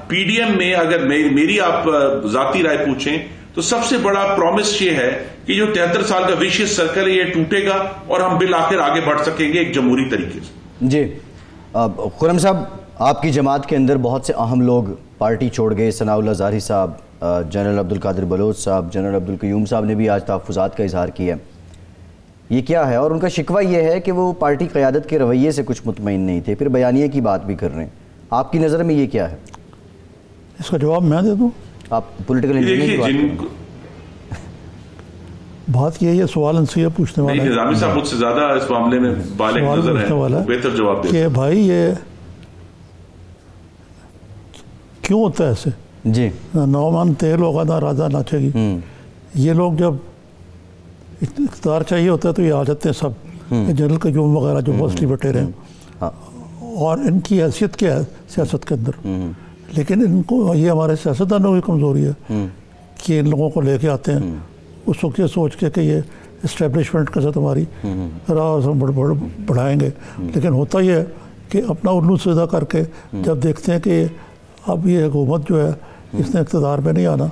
پی ڈی ایم میں اگر میری آپ ذاتی رائے پوچھیں تو سب سے بڑا پرومس یہ ہے کہ جو 73 سال کا وشیس سرکل ہے یہ ٹوٹے گا اور ہم بالآخر آگے بڑھ سکیں گے ایک جمہوری طریقے سے. جی خرم صاحب، آپ کی جماعت کے اندر بہت سے اہم لوگ پارٹی چھوڑ گئے. ثناء اللہ ظاہری صاحب، جنرل عبدالقادر بلوچ صاحب، جنرل عبدالقیوم صاحب نے بھی آج تحفظات کا اظہار کیا. یہ کیا ہے؟ اور ان کا شکوہ یہ ہے کہ وہ پارٹی قیادت کے رویے سے کچھ مطمئن نہیں تھے، پھر بیانیے کی بات بھی کر رہے ہیں. آپ کی نظر میں یہ کیا ہے؟ اس کا جواب میں دے دوں؟ آپ پولیٹیکل انجینئرنگ کی بات یہ ہے، سوال ان سے یہ پوچھنے والا ہے، نظامی صاحب مجھ سے زیادہ اس معاملے میں بالغ نظر ہے، بہتر جواب دیں کہ بھائی یہ کیوں ہوتا ہے ایسے؟ جی، نومان تیل ہوگا نہ راجا ناچے گی. یہ لوگ جب اقتدار چاہیے ہوتا ہے تو یہ آ جاتے ہیں سب، جنرل قیوم وغیرہ جو موسٹلی بٹیرے ہیں، اور ان کی حیثیت کیا ہے سیاست کے اندر. لیکن ان کو یہ ہمارے سیاستدانوں کی کمزوری ہے کہ ان لوگوں کو لے کے آتے ہیں اس وقت یہ سوچ کے کہ یہ اسٹیبلشمنٹ کے ساتھ ہماری راہ بڑھائیں گے. لیکن ہوتا یہ ہے کہ اپنا الو سیدھا کر کے جب دیکھتے ہیں کہ اب یہ حکومت جو ہے اس نے اقتدار میں نہیں آنا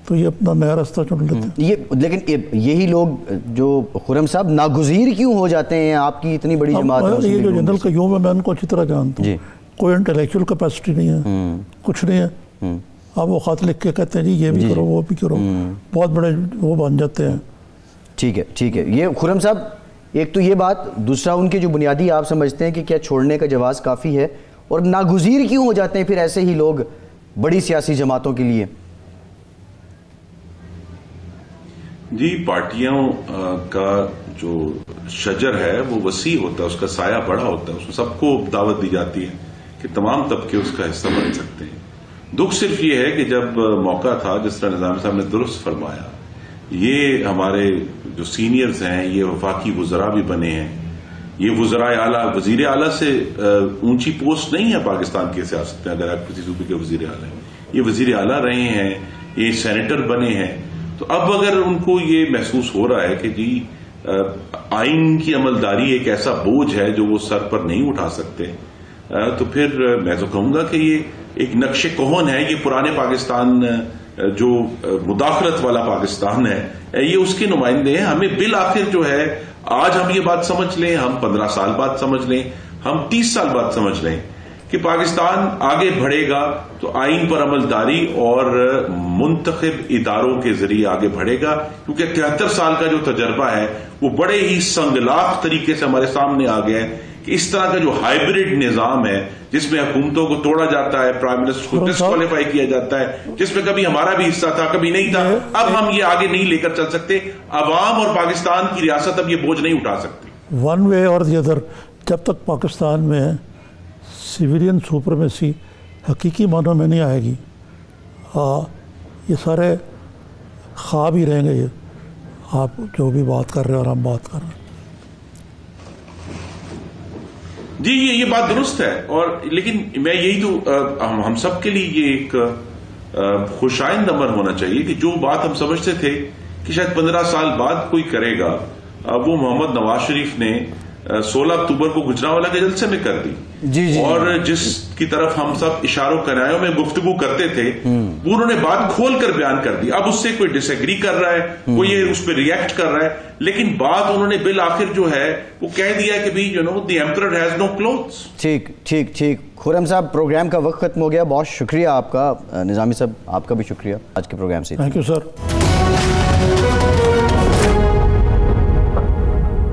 تو یہ اپنا نیا راستہ چن لیتے ہیں. لیکن یہی لوگ جو خرم صاحب ناگزیر کیوں ہو جاتے ہیں آپ کی اتنی بڑی جماعت؟ یہ جو جنرل قیوم ہے میں ان کو اچھی طرح جانتا ہوں، کوئی انٹلیکچوئل کیپیسٹی نہیں ہے، کچھ نہیں ہے. اب وہ خط لکھ کے کہتے ہیں جی یہ بھی کرو وہ بھی کرو، بہت بڑے وہ بن جاتے ہیں. ٹھیک ہے. یہ خرم صاحب ایک تو یہ بات، دوسرا ان کے جو بنیادی آپ سمجھتے ہیں کہ کیا چھوڑنے کا جواز کافی ہے، اور ناگزیر کیوں ہو جاتے ہیں پھر ایسے ہی لوگ بڑی سیاسی جماعتوں کے لیے؟ جی، پارٹیوں کا جو شجر ہے وہ وسیع ہوتا ہے، اس کا سایہ بڑا ہوتا ہے، اس میں سب کو دعوت دی جاتی ہے کہ تمام طبقے اس کا حصہ بن سکتے ہیں. دکھ صرف یہ ہے کہ جب موقع تھا، جس طرح نظام صاحب نے درست فرمایا، یہ ہمارے جو سینئرز ہیں یہ وفاقی وزراء بھی بنے ہیں، یہ وزراء اعلیٰ، وزیر اعلیٰ سے اونچی پوسٹ نہیں ہے پاکستان کی سیاست میں. اگر آپ کسی صوبے کے وزیر اعلیٰ ہیں، یہ وزیر اعلیٰ رہے ہیں، یہ سینیٹر بنے ہیں، تو اب اگر ان کو یہ محسوس ہو رہا ہے کہ جی آئین کی عملداری ایک ایسا بوجھ ہے جو وہ سر پر نہیں اٹھا سکتے، تو پھر میں تو کہوں گا کہ یہ ایک نقش کہن ہے، یہ پرانے پاکستان جو مداخلت والا پاکستان ہے، یہ اس کے نمائندے ہیں. ہمیں بالآخر جو ہے آج ہم یہ بات سمجھ لیں، ہم 15 سال بعد سمجھ لیں، ہم 30 سال بعد سمجھ لیں کہ پاکستان آگے بڑھے گا تو آئین پر عملداری اور منتخب اداروں کے ذریعے آگے بڑھے گا، کیونکہ 73 سال کا جو تجربہ ہے وہ بڑے ہی سنگلاخ طریقے سے ہمارے سامنے آ گیا ہے کہ اس طرح کا جو ہائبرڈ نظام ہے جس میں حکومتوں کو توڑا جاتا ہے، پرائم منسٹر کو ڈسکوالیفائی کیا جاتا ہے، جس میں کبھی ہمارا بھی حصہ تھا کبھی نہیں تھا، اب ہم یہ آگے نہیں لے کر چل سکتے. عوام اور پاکستان کی ریاست اب یہ بوجھ نہیں اٹھا سکتی. ون وے اور دی ادر جب تک پاکستان میں سویلین سپریمیسی حقیقی معنوں میں نہیں آئے گی، یہ سارے خواب ہی رہیں گے. یہ آپ جو بھی بات کر رہے ہیں اور ہم بات کر رہے ہیں، جی یہ بات درست ہے. اور لیکن میں یہی تو ہم سب کے لیے یہ ایک خوشائند امر ہونا چاہیے کہ جو بات ہم سمجھتے تھے کہ شاید 15 سال بعد کوئی کرے گا، وہ محمد نواز شریف نے 16 اکتوبر کو گجرانوالہ کے جلسے میں کر دی. جی اور جس کی طرف ہم سب اشاروں کنایوں میں گفتگو کرتے تھے وہ انہوں نے بات کھول کر بیان کر دی. اب اس سے کوئی ڈس ایگری کر رہا ہے، کوئی اس پہ ریئیکٹ کر رہا ہے، لیکن بات انہوں نے بالآخر جو ہے وہ کہہ دیا کہ بھی دی ایمپرر ہیز نو کلوتھس. ٹھیک خرم صاحب، پروگرام کا وقت ختم ہو گیا. بہت شکریہ آپ کا. نظامی صاحب آپ کا بھی شکریہ آج کے پروگرام سے. Thank you sir.